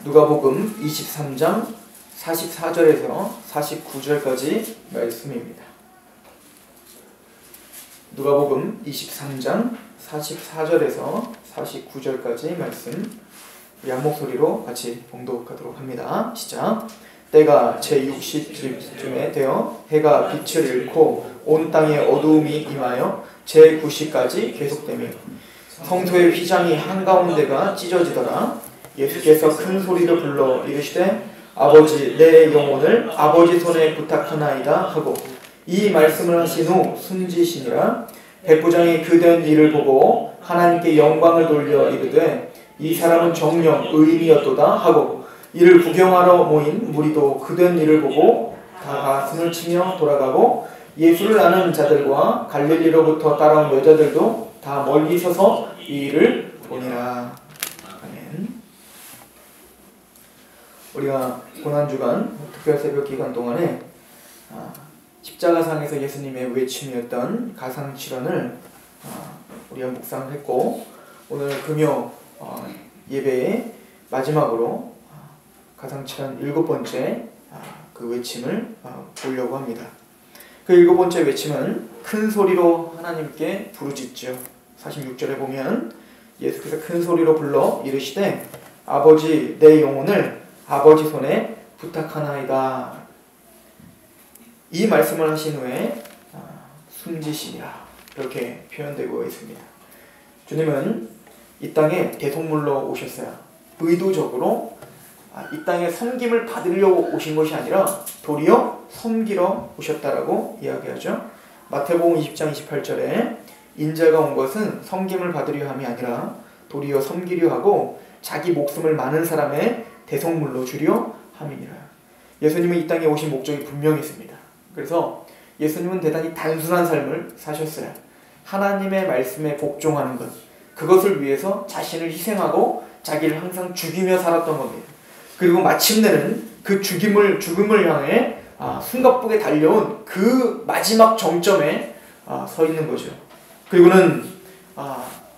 누가복음 23장 44절에서 49절까지 말씀입니다. 누가복음 23장 44절에서 49절까지 말씀, 우리 한 목소리로 같이 봉독하도록 합니다. 시작. 때가 제60쯤에 되어 해가 빛을 잃고 온 땅에 어두움이 임하여 제9시까지 계속되며 성소의 휘장이 한가운데가 찢어지더라. 예수께서 큰 소리로 불러 이르시되 아버지 내 영혼을 아버지 손에 부탁하나이다 하고 이 말씀을 하신 후 숨지시니라. 백부장이 그된 일을 보고 하나님께 영광을 돌려 이르되 이 사람은 정녕 의인이었도다 하고 이를 구경하러 모인 무리도 그된 일을 보고 다 가슴을 치며 돌아가고 예수를 아는 자들과 갈릴리로부터 따라온 여자들도 다 멀리 서서 이 일을 보니라. 아멘. 우리가 고난주간 특별 새벽 기간 동안에 십자가상에서 예수님의 외침이었던 가상칠언을 우리가 묵상을 했고, 오늘 금요 예배의 마지막으로 가상칠언 7번째 그 외침을 보려고 합니다. 그 7번째 외침은 큰 소리로 하나님께 부르짖죠. 46절에 보면 예수께서 큰 소리로 불러 이르시되 아버지 내 영혼을 아버지 손에 부탁하나이다. 이 말씀을 하신 후에 숨지시니라 이렇게 표현되고 있습니다. 주님은 이 땅에 대속물로 오셨어요. 의도적으로 이 땅에 섬김을 받으려고 오신 것이 아니라 도리어 섬기러 오셨다라고 이야기하죠. 마태복음 20장 28절에 인자가 온 것은 섬김을 받으려 함이 아니라 도리어 섬기려 하고 자기 목숨을 많은 사람의 대속물로 주려 함이니라. 예수님은 이 땅에 오신 목적이 분명히 있습니다. 그래서 예수님은 대단히 단순한 삶을 사셨어요. 하나님의 말씀에 복종하는 것, 그것을 위해서 자신을 희생하고 자기를 항상 죽이며 살았던 겁니다. 그리고 마침내는 그 죽음을 향해 숨가쁘게 달려온 그 마지막 정점에 서 있는 거죠. 그리고는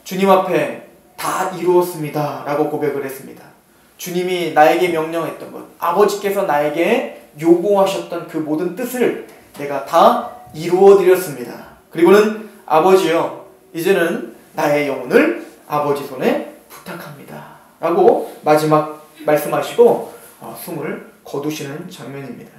주님 앞에 다 이루었습니다 라고 고백을 했습니다. 주님이 나에게 명령했던 것, 아버지께서 나에게 요구하셨던 그 모든 뜻을 내가 다 이루어드렸습니다. 그리고는 아버지여 이제는 나의 영혼을 아버지 손에 부탁합니다 라고 마지막 말씀하시고 숨을 거두시는 장면입니다.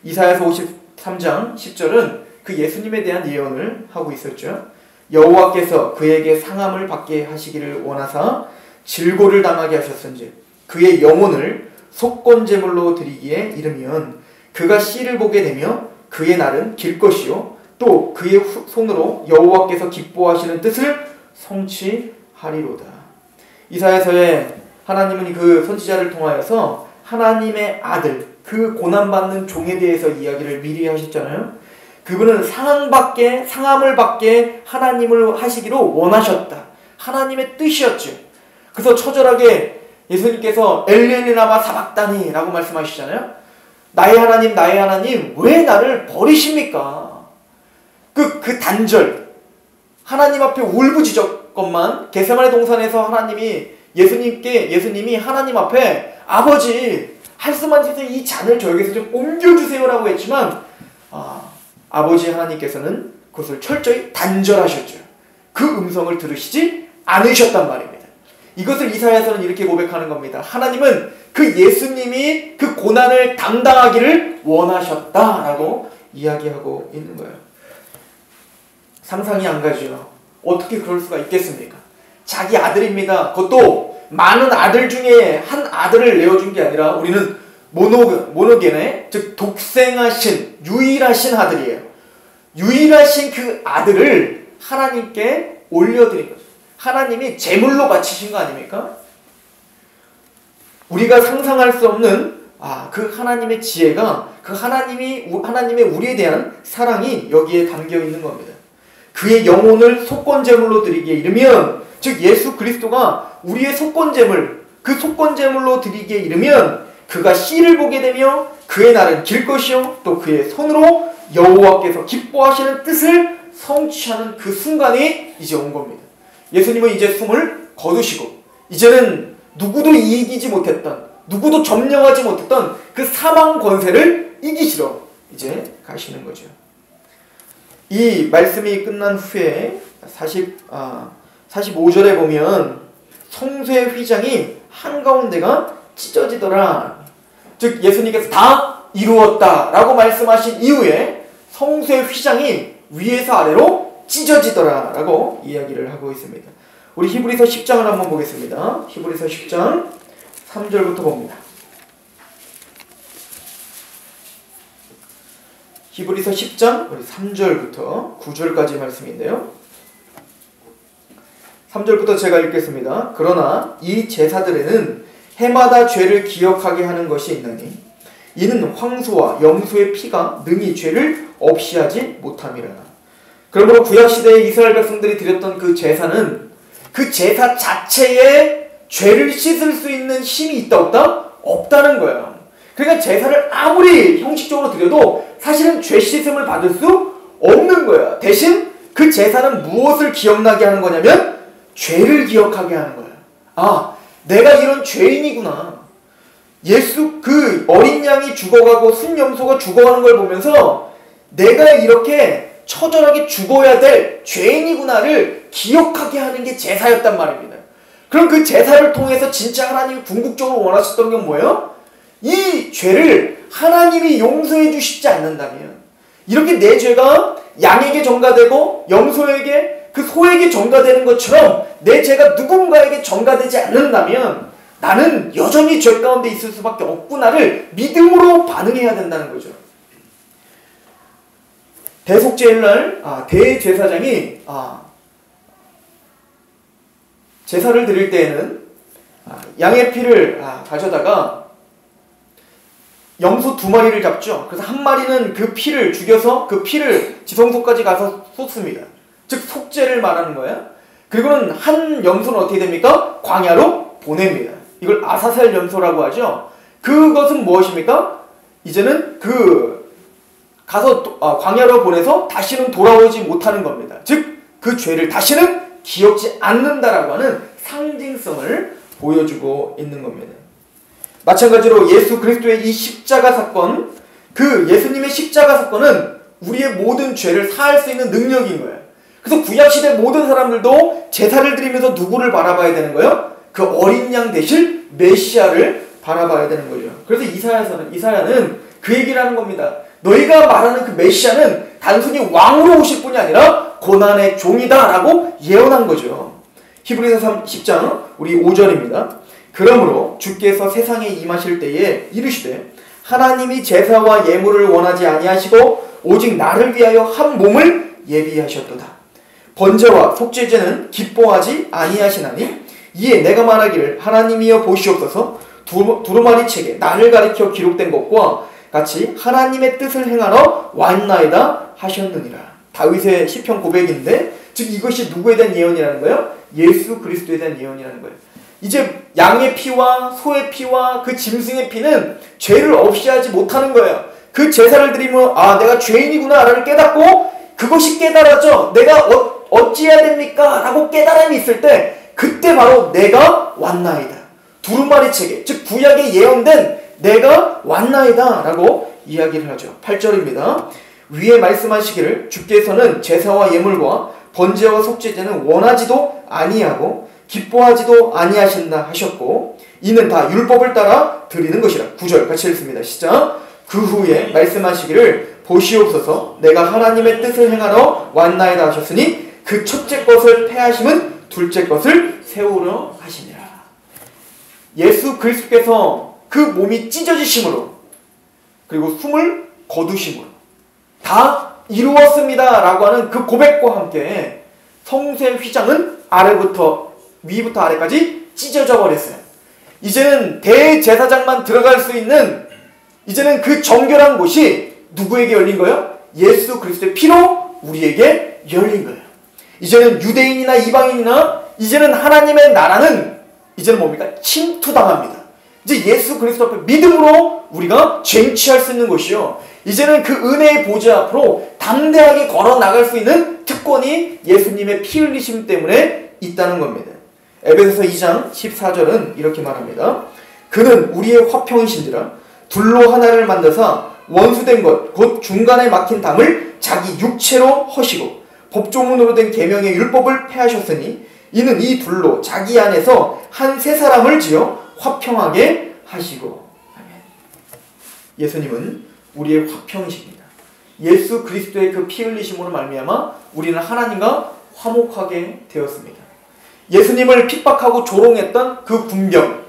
이사야서 53장 10절은 그 예수님에 대한 예언을 하고 있었죠. 여호와께서 그에게 상함을 받게 하시기를 원하사 질고를 당하게 하셨은지 그의 영혼을 속건제물로 드리기에 이르면 그가 씨를 보게 되며 그의 날은 길 것이요 또 그의 손으로 여호와께서 기뻐하시는 뜻을 성취하리로다. 이사야서에 하나님은 그 선지자를 통하여서 하나님의 아들, 그 고난받는 종에 대해서 이야기를 미리 하셨잖아요. 그분은 상함을 받게 하나님을 하시기로 원하셨다. 하나님의 뜻이었죠. 그래서 처절하게 예수님께서 엘리 라마 사박다니 라고 말씀하시잖아요. 나의 하나님 왜 나를 버리십니까? 그 단절, 하나님 앞에 울부짖었건만 겟세마네 동산에서 예수님이 하나님 앞에 아버지 할 수만 있어서 이 잔을 저에게서 좀 옮겨주세요 라고 했지만 아버지 하나님께서는 그것을 철저히 단절하셨죠. 그 음성을 들으시지 않으셨단 말입니다. 이것을 이사야서는 이렇게 고백하는 겁니다. 하나님은 그 예수님이 그 고난을 담당하기를 원하셨다라고 이야기하고 있는 거예요. 상상이 안 가죠. 어떻게 그럴 수가 있겠습니까? 자기 아들입니다. 그것도 많은 아들 중에 한 아들을 내어준 게 아니라 우리는 모노게네, 즉 독생하신 유일하신 아들이에요. 유일하신 그 아들을 하나님께 올려드린 거죠. 하나님이 제물로 바치신 거 아닙니까? 우리가 상상할 수 없는 그 하나님의 지혜가, 그 하나님의 우리에 대한 사랑이 여기에 담겨 있는 겁니다. 그의 영혼을 속건제물로 드리기에 이르면, 즉 예수 그리스도가 우리의 속건제물, 그 속건제물로 드리기에 이르면 그가 씨를 보게 되며 그의 날은 길 것이요 또 그의 손으로 여호와께서 기뻐하시는 뜻을 성취하는 그 순간이 이제 온 겁니다. 예수님은 이제 숨을 거두시고 이제는 누구도 이기지 못했던 누구도 점령하지 못했던 그 사망 권세를 이기시러 이제 가시는 거죠. 이 말씀이 끝난 후에 45절에 보면 성소의 휘장이 한가운데가 찢어지더라. 즉 예수님께서 다 이루었다 라고 말씀하신 이후에 성소의 휘장이 위에서 아래로 찢어지더라 라고 이야기를 하고 있습니다. 우리 히브리서 10장을 한번 보겠습니다. 히브리서 10장 3절부터 봅니다. 히브리서 10장 3절부터 9절까지 말씀인데요. 3절부터 제가 읽겠습니다. 그러나 이 제사들에는 해마다 죄를 기억하게 하는 것이 있나니 이는 황소와 염소의 피가 능히 죄를 없이 하지 못함이라. 그러므로 구약시대에 이스라엘 백성들이 드렸던 그 제사는 그 제사 자체에 죄를 씻을 수 있는 힘이 있다 없다? 없다는 거예요. 그러니까 제사를 아무리 형식적으로 드려도 사실은 죄 씻음을 받을 수 없는 거예요. 대신 그 제사는 무엇을 기억나게 하는 거냐면 죄를 기억하게 하는 거예요. 아, 내가 이런 죄인이구나. 예수 그 어린 양이 죽어가고 순염소가 죽어가는 걸 보면서 내가 이렇게 처절하게 죽어야 될 죄인이구나를 기억하게 하는 게 제사였단 말입니다. 그럼 그 제사를 통해서 진짜 하나님이 궁극적으로 원하셨던 게 뭐예요? 이 죄를 하나님이 용서해 주시지 않는다면, 이렇게 내 죄가 양에게 전가되고 염소에게 그 소에게 전가되는 것처럼 내 죄가 누군가에게 전가되지 않는다면 나는 여전히 죄 가운데 있을 수밖에 없구나를 믿음으로 반응해야 된다는 거죠. 대속죄일날 대제사장이 제사를 드릴 때에는 양의 피를 가져다가 염소 2마리를 잡죠. 그래서 한 마리는 그 피를 죽여서 그 피를 지성소까지 가서 쏟습니다. 즉 속죄를 말하는 거예요. 그리고는 한 염소는 어떻게 됩니까? 광야로 보냅니다. 이걸 아사셀 염소라고 하죠. 그것은 무엇입니까? 이제는 가서 광야로 보내서 다시는 돌아오지 못하는 겁니다. 즉 그 죄를 다시는 기억지 않는다라고 하는 상징성을 보여주고 있는 겁니다. 마찬가지로 예수 그리스도의 이 십자가 사건, 그 예수님의 십자가 사건은 우리의 모든 죄를 사할 수 있는 능력인 거예요. 그래서 구약시대 모든 사람들도 제사를 드리면서 누구를 바라봐야 되는 거예요? 그 어린 양 대신 메시아를 바라봐야 되는 거죠. 그래서 이사야는 그 얘기를 하는 겁니다. 너희가 말하는 그 메시아는 단순히 왕으로 오실 뿐이 아니라 고난의 종이다 라고 예언한 거죠. 히브리서 10장 우리 5절입니다. 그러므로 주께서 세상에 임하실 때에 이르시되 하나님이 제사와 예물을 원하지 아니하시고 오직 나를 위하여 한 몸을 예비하셨도다. 번제와 속죄제는 기뻐하지 아니하시나니 이에 내가 말하기를 하나님이여 보시옵소서 두루마리 책에 나를 가리켜 기록된 것과 같이 하나님의 뜻을 행하러 왔나이다 하셨느니라. 다윗의 시편 고백인데, 즉 이것이 누구에 대한 예언이라는 거예요? 예수 그리스도에 대한 예언이라는 거예요. 이제 양의 피와 소의 피와 그 짐승의 피는 죄를 없이 하지 못하는 거예요. 그 제사를 드리면 내가 죄인이구나 라를 깨닫고 그것이 깨달아져 내가 어찌해야 됩니까? 라고 깨달음이 있을 때 그때 바로 내가 왔나이다. 두루마리 책에, 즉 구약에 예언된 내가 왔나이다 라고 이야기를 하죠. 8절입니다. 위에 말씀하시기를 주께서는 제사와 예물과 번제와 속죄제는 원하지도 아니하고 기뻐하지도 아니하신다 하셨고 이는 다 율법을 따라 드리는 것이라. 9절 같이 읽습니다. 시작. 그 후에 말씀하시기를 보시옵소서 내가 하나님의 뜻을 행하러 왔나이다 하셨으니 그 첫째 것을 패하심은 둘째 것을 세우려 하시니라. 예수 그리스도께서 그 몸이 찢어지심으로 그리고 숨을 거두심으로 다 이루었습니다 라고 하는 그 고백과 함께 성소의 휘장은 위부터 아래까지 찢어져 버렸어요. 이제는 대제사장만 들어갈 수 있는 이제는 그 정결한 곳이 누구에게 열린 거예요? 예수 그리스도의 피로 우리에게 열린 거예요. 이제는 유대인이나 이방인이나 이제는 하나님의 나라는 이제는 뭡니까? 침투당합니다. 이제 예수 그리스도 앞에 믿음으로 우리가 쟁취할 수 있는 것이요. 이제는 그 은혜의 보좌 앞으로 담대하게 걸어 나갈 수 있는 특권이 예수님의 피 흘리심 때문에 있다는 겁니다. 에베소서 2장 14절은 이렇게 말합니다. 그는 우리의 화평이신지라 둘로 하나를 만드사 원수된 것 곧 중간에 막힌 담을 자기 육체로 허시고 법조문으로 된 계명의 율법을 폐하셨으니 이는 이 둘로 자기 안에서 한 세 사람을 지어 화평하게 하시고. 아멘. 예수님은 우리의 화평이십니다. 예수 그리스도의 그 피 흘리심으로 말미암아 우리는 하나님과 화목하게 되었습니다. 예수님을 핍박하고 조롱했던 그 군병,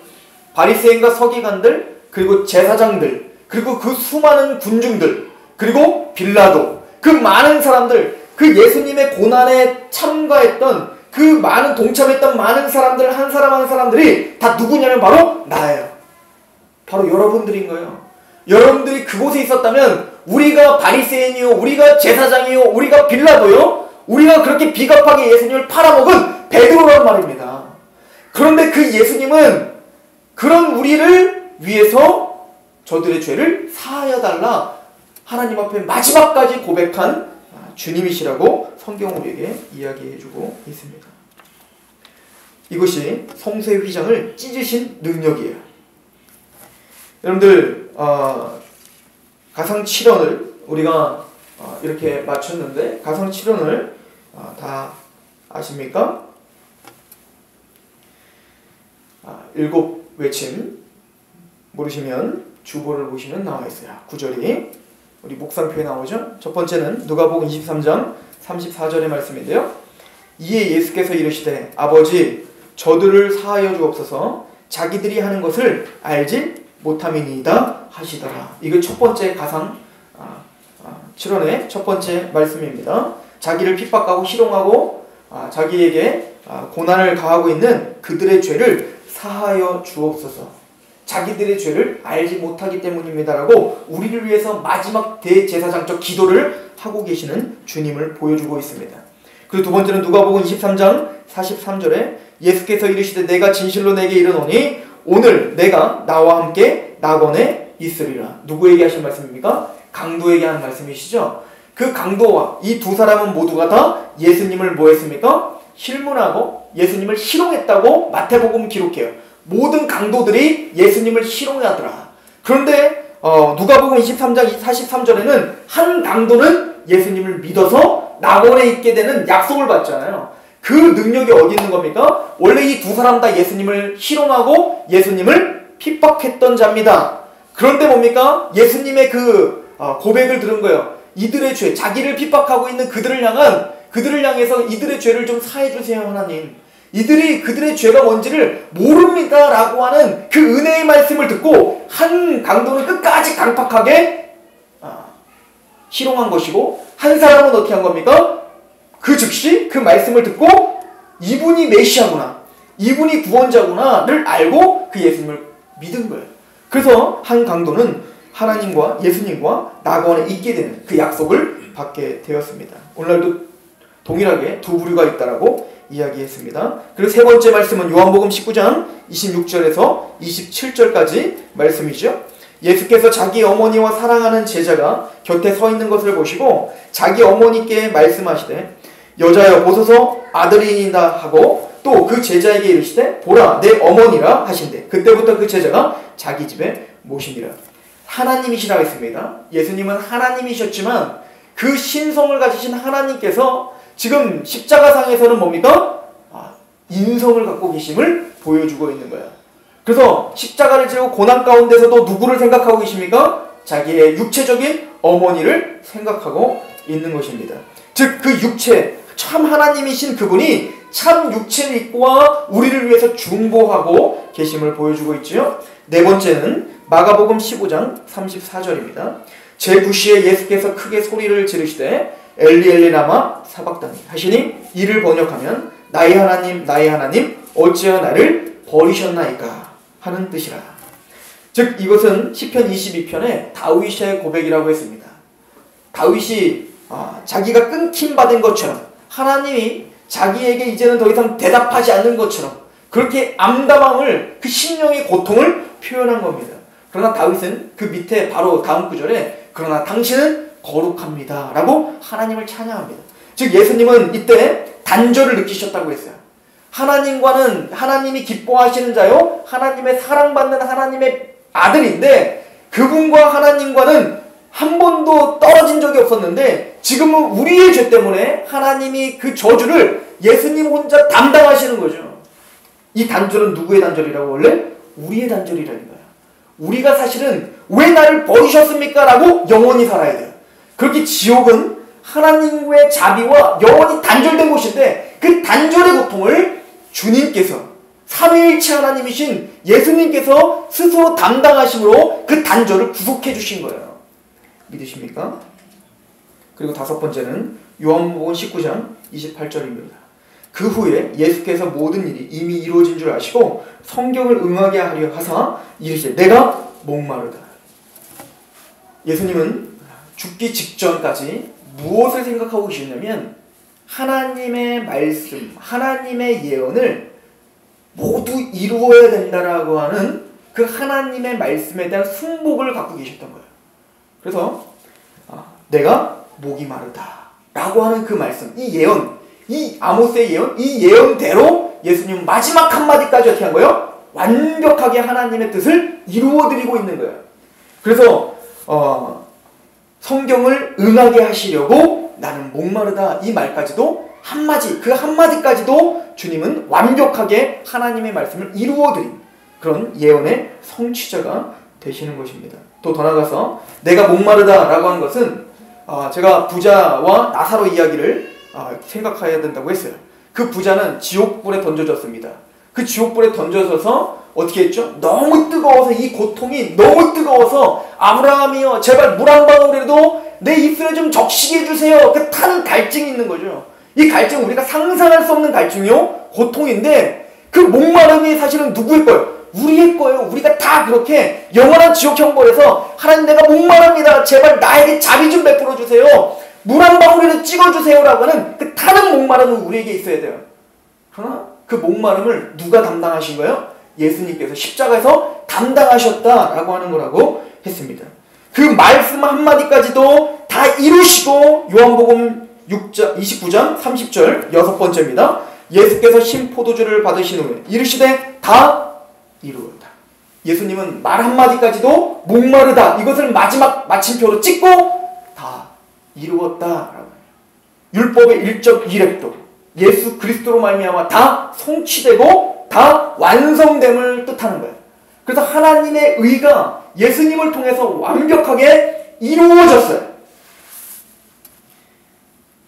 바리새인과 서기관들, 그리고 제사장들, 그리고 그 수많은 군중들, 그리고 빌라도, 그 많은 사람들, 그 예수님의 고난에 참가했던 그 많은 동참했던 많은 사람들, 한 사람 한 사람들이 다 누구냐면 바로 나예요. 바로 여러분들인 거예요. 여러분들이 그곳에 있었다면 우리가 바리새인이요, 우리가 제사장이요, 우리가 빌라도요, 우리가 그렇게 비겁하게 예수님을 팔아먹은 베드로란 말입니다. 그런데 그 예수님은 그런 우리를 위해서 저들의 죄를 사하여 달라 하나님 앞에 마지막까지 고백한 주님이시라고 성경 우리에게 이야기해주고 있습니다. 이것이 성소의 휘장을 찢으신 능력이에요. 여러분들 가상 7원을 우리가 이렇게 맞췄는데 가상 7원을 다 아십니까? 7 외침 모르시면 주보를 보시면 나와 있어요. 구절이 우리 묵상표에 나오죠. 첫 번째는 누가복음 23장 34절의 말씀인데요. 이에 예수께서 이르시되 아버지 저들을 사하여 주옵소서 자기들이 하는 것을 알지 못함이니이다 하시더라. 이게 첫 번째 가상 7원의 첫 번째 말씀입니다. 자기를 핍박하고 희롱하고 자기에게 고난을 가하고 있는 그들의 죄를 사하여 주옵소서. 자기들의 죄를 알지 못하기 때문입니다라고 우리를 위해서 마지막 대제사장적 기도를 하고 계시는 주님을 보여주고 있습니다. 그리고 두 번째는 누가복음 23장 43절에 예수께서 이르시되 내가 진실로 내게 이르노니 오늘 내가 나와 함께 낙원에 있으리라. 누구에게 하신 말씀입니까? 강도에게 한 말씀이시죠. 그 강도와 이 두 사람은 모두가 다 예수님을 뭐 했습니까? 힐문하고 예수님을 희롱했다고 마태복음 기록해요. 모든 강도들이 예수님을 희롱하더라. 그런데 누가복음 23장 43절에는 한 강도는 예수님을 믿어서 낙원에 있게 되는 약속을 받잖아요. 그 능력이 어디 있는 겁니까? 원래 이 두 사람 다 예수님을 희롱하고 예수님을 핍박했던 자입니다. 그런데 뭡니까? 예수님의 그 고백을 들은 거예요. 이들의 죄, 자기를 핍박하고 있는 그들을 향해서 이들의 죄를 좀 사해 주세요, 하나님. 이들이 그들의 죄가 뭔지를 모릅니다 라고 하는 그 은혜의 말씀을 듣고 한 강도는 끝까지 강팍하게 희롱한 것이고 한 사람은 어떻게 한 겁니까? 그 즉시 그 말씀을 듣고 이분이 메시아구나, 이분이 구원자구나를 알고 그 예수님을 믿은 거예요. 그래서 한 강도는 하나님과 예수님과 낙원에 있게 되는 그 약속을 받게 되었습니다. 오늘날도 동일하게 두 부류가 있다라고 이야기했습니다. 그리고 세 번째 말씀은 요한복음 19장 26절에서 27절까지 말씀이죠. 예수께서 자기 어머니와 사랑하는 제자가 곁에 서 있는 것을 보시고 자기 어머니께 말씀하시되 여자여 보소서 아들이니이다 하고 또 그 제자에게 이르시되 보라 내 어머니라 하신대. 그때부터 그 제자가 자기 집에 모시니라. 하나님이시라 했습니다. 예수님은 하나님이셨지만 그 신성을 가지신 하나님께서 지금 십자가상에서는 뭡니까? 인성을 갖고 계심을 보여주고 있는 거예요. 그래서 십자가를 지고 고난 가운데서도 누구를 생각하고 계십니까? 자기의 육체적인 어머니를 생각하고 있는 것입니다. 즉 그 육체, 참 하나님이신 그분이 참 육체를 입고 우리를 위해서 중보하고 계심을 보여주고 있지요. 네 번째는 마가복음 15장 34절입니다. 제9시에 예수께서 크게 소리를 지르시되 엘리 엘리 라마 사박다니 하시니 이를 번역하면 나의 하나님 어찌하여 나를 버리셨나이까 하는 뜻이라. 즉 이것은 시편 22편의 다윗의 고백이라고 했습니다. 다윗이 자기가 끊김받은 것처럼 하나님이 자기에게 이제는 더 이상 대답하지 않는 것처럼 그렇게 암담함을, 그 심령의 고통을 표현한 겁니다. 그러나 다윗은 그 밑에 바로 다음 구절에 그러나 당신은 거룩합니다 라고 하나님을 찬양합니다. 즉 예수님은 이때 단절을 느끼셨다고 했어요. 하나님과는 하나님이 기뻐하시는 자요, 하나님의 사랑받는 하나님의 아들인데 그분과 하나님과는 한 번도 떨어진 적이 없었는데 지금은 우리의 죄 때문에 하나님이 그 저주를 예수님 혼자 담당하시는 거죠. 이 단절은 누구의 단절이라고? 원래 우리의 단절이라는 거야. 우리가 사실은 왜 나를 버리셨습니까? 라고 영원히 살아야 돼요. 그렇게 지옥은 하나님의 자비와 영원히 단절된 곳인데 그 단절의 고통을 주님께서, 삼위일체 하나님이신 예수님께서 스스로 담당하심으로 그 단절을 구속해 주신 거예요. 믿으십니까? 그리고 다섯 번째는 요한복음 19장 28절입니다. 그 후에 예수께서 모든 일이 이미 이루어진 줄 아시고 성경을 응하게 하려 하사 이르시되 내가 목마르다. 예수님은 죽기 직전까지 무엇을 생각하고 계셨냐면 하나님의 말씀, 하나님의 예언을 모두 이루어야 된다라고 하는 그 하나님의 말씀에 대한 순복을 갖고 계셨던 거예요. 그래서 내가 목이 마르다 라고 하는 그 말씀, 이 예언, 이 아모스의 예언, 이 예언대로 예수님은 마지막 한마디까지 어떻게 한 거예요? 완벽하게 하나님의 뜻을 이루어드리고 있는 거예요. 그래서 성경을 응하게 하시려고 나는 목마르다 이 말까지도 한마디, 그 한마디까지도 주님은 완벽하게 하나님의 말씀을 이루어드린 그런 예언의 성취자가 되시는 것입니다. 또 더 나아가서 내가 목마르다 라고 하는 것은 제가 부자와 나사로 이야기를 생각해야 된다고 했어요. 그 부자는 지옥불에 던져졌습니다. 그 지옥불에 던져져서 어떻게 했죠? 너무 뜨거워서, 이 고통이 너무 뜨거워서 아브라함이여 제발 물 한 방울이라도 내 입술에 좀 적시게 해주세요. 그 타는 갈증이 있는 거죠. 이 갈증은 우리가 상상할 수 없는 갈증이요, 고통인데 그 목마름이 사실은 누구의 거예요? 우리의 거예요. 우리가 다 그렇게 영원한 지옥 형벌에서 하나님 내가 목마릅니다. 제발 나에게 자비 좀 베풀어 주세요. 물 한 방울이라도 찍어주세요 라고 하는 그 타는 목마름은 우리에게 있어야 돼요. 그러나 그 목마름을 누가 담당하신 거예요? 예수님께서 십자가에서 담당하셨다라고 하는 거라고 했습니다. 그 말씀 한마디까지도 다 이루시고 요한복음 29장 30절 여섯 번째입니다. 예수께서 신포도주를 받으신 후에 이르시되 다 이루었다. 예수님은 말 한마디까지도 목마르다 이것을 마지막 마침표로 찍고 다 이루었다라고 해요. 율법의 1.1획도 예수 그리스도로 말미암아 다 성취되고 다 완성됨을 뜻하는 거예요. 그래서 하나님의 의가 예수님을 통해서 완벽하게 이루어졌어요.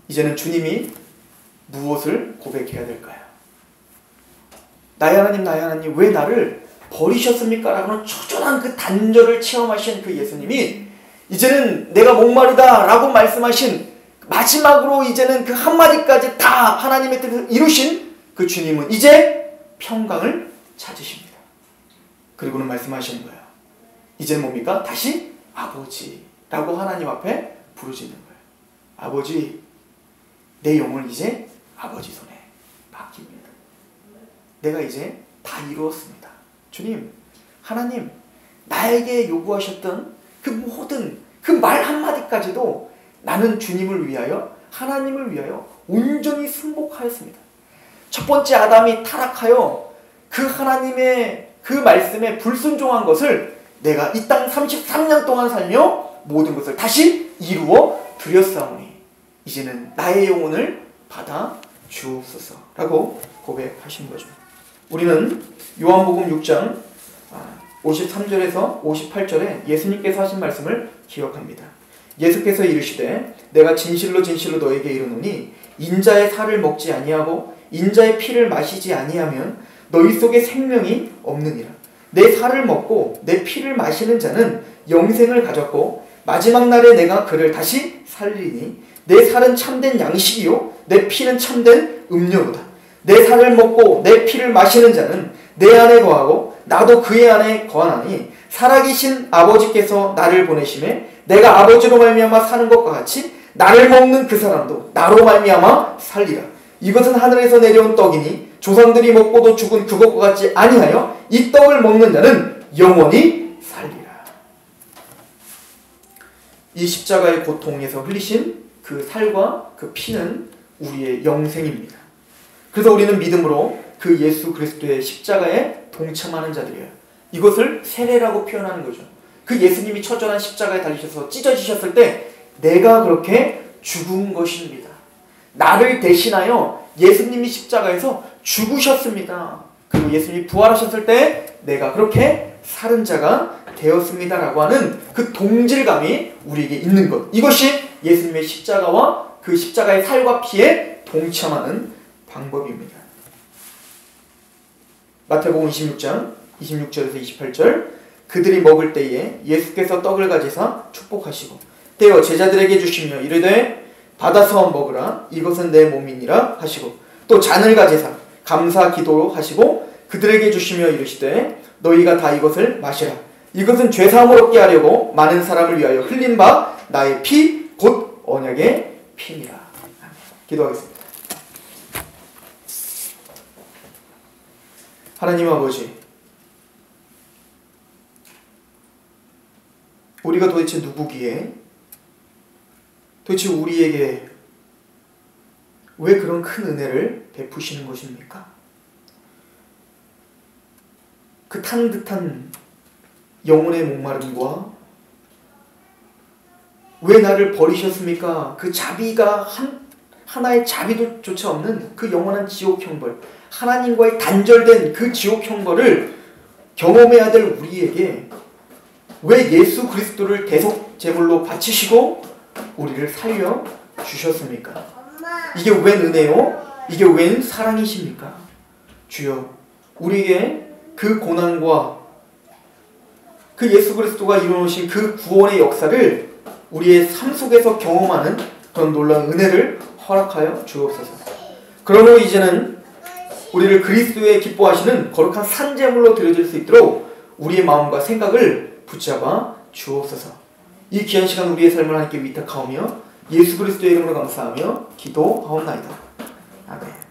이제는 주님이 무엇을 고백해야 될까요? 나의 하나님 왜 나를 버리셨습니까? 라고 하는 초조한 그 단절을 체험하신 그 예수님이 이제는 내가 목마르다 라고 말씀하신 마지막으로 이제는 그 한마디까지 다 하나님의 뜻을 이루신 그 주님은 이제 평강을 찾으십니다. 그리고는 말씀하시는 거예요. 이제는 뭡니까? 다시 아버지라고 하나님 앞에 부르짖는 거예요. 아버지, 내 영혼을 이제 아버지 손에 맡깁니다. 내가 이제 다 이루었습니다. 주님, 하나님, 나에게 요구하셨던 그 모든 그 말 한마디까지도 나는 주님을 위하여, 하나님을 위하여 온전히 순복하였습니다. 첫 번째 아담이 타락하여 그 하나님의 그 말씀에 불순종한 것을 내가 이 땅 33년 동안 살며 모든 것을 다시 이루어 드렸사오니 이제는 나의 영혼을 받아 주옵소서라고 고백하신 거죠. 우리는 요한복음 6장 53절에서 58절에 예수님께서 하신 말씀을 기억합니다. 예수께서 이르시되 내가 진실로 진실로 너에게 이르노니 인자의 살을 먹지 아니하고 인자의 피를 마시지 아니하면 너희 속에 생명이 없느니라. 내 살을 먹고 내 피를 마시는 자는 영생을 가졌고 마지막 날에 내가 그를 다시 살리니 내 살은 참된 양식이요 내 피는 참된 음료로다. 내 살을 먹고 내 피를 마시는 자는 내 안에 거하고 나도 그의 안에 거하나니 살아계신 아버지께서 나를 보내심에 내가 아버지로 말미암아 사는 것과 같이 나를 먹는 그 사람도 나로 말미암아 살리라. 이것은 하늘에서 내려온 떡이니 조상들이 먹고도 죽은 그것과 같지 아니하여 이 떡을 먹는 자는 영원히 살리라. 이 십자가의 고통에서 흘리신 그 살과 그 피는 우리의 영생입니다. 그래서 우리는 믿음으로 그 예수 그리스도의 십자가에 동참하는 자들이에요. 이것을 세례라고 표현하는 거죠. 그 예수님이 처절한 십자가에 달리셔서 찢어지셨을 때 내가 그렇게 죽은 것입니다. 나를 대신하여 예수님이 십자가에서 죽으셨습니다. 그리고 예수님이 부활하셨을 때 내가 그렇게 사는 자가 되었습니다 라고 하는 그 동질감이 우리에게 있는 것, 이것이 예수님의 십자가와 그 십자가의 살과 피에 동참하는 방법입니다. 마태복음 26장 26절에서 28절, 그들이 먹을 때에 예수께서 떡을 가지사 축복하시고 떼어 제자들에게 주시며 이르되 받아서 먹으라, 이것은 내 몸이니라 하시고, 또 잔을 가지사 감사 기도로 하시고 그들에게 주시며 이르시되 너희가 다 이것을 마시라, 이것은 죄사함을 얻게 하려고 많은 사람을 위하여 흘린 바 나의 피 곧 언약의 피니라. 기도하겠습니다. 하나님 아버지, 우리가 도대체 누구기에, 도대체 우리에게 왜 그런 큰 은혜를 베푸시는 것입니까? 그 타는 듯한 영혼의 목마름과 왜 나를 버리셨습니까? 그 자비가 하나의 자비조차 없는 그 영원한 지옥 형벌, 하나님과의 단절된 그 지옥 형벌을 경험해야 될 우리에게 왜 예수 그리스도를 대속 제물로 바치시고 우리를 살려 주셨습니까? 이게 웬 은혜요? 이게 웬 사랑이십니까? 주여, 우리에게 그 고난과 그 예수 그리스도가 이루어놓으신 그 구원의 역사를 우리의 삶 속에서 경험하는 그런 놀라운 은혜를 허락하여 주옵소서. 그러므로 이제는 우리를 그리스도의 기뻐하시는 거룩한 산제물로 드려질 수 있도록 우리의 마음과 생각을 붙잡아 주옵소서. 이 귀한 시간 우리의 삶을 하나님께 위탁하오며 예수 그리스도의 이름으로 감사하며 기도하옵나이다. 아멘.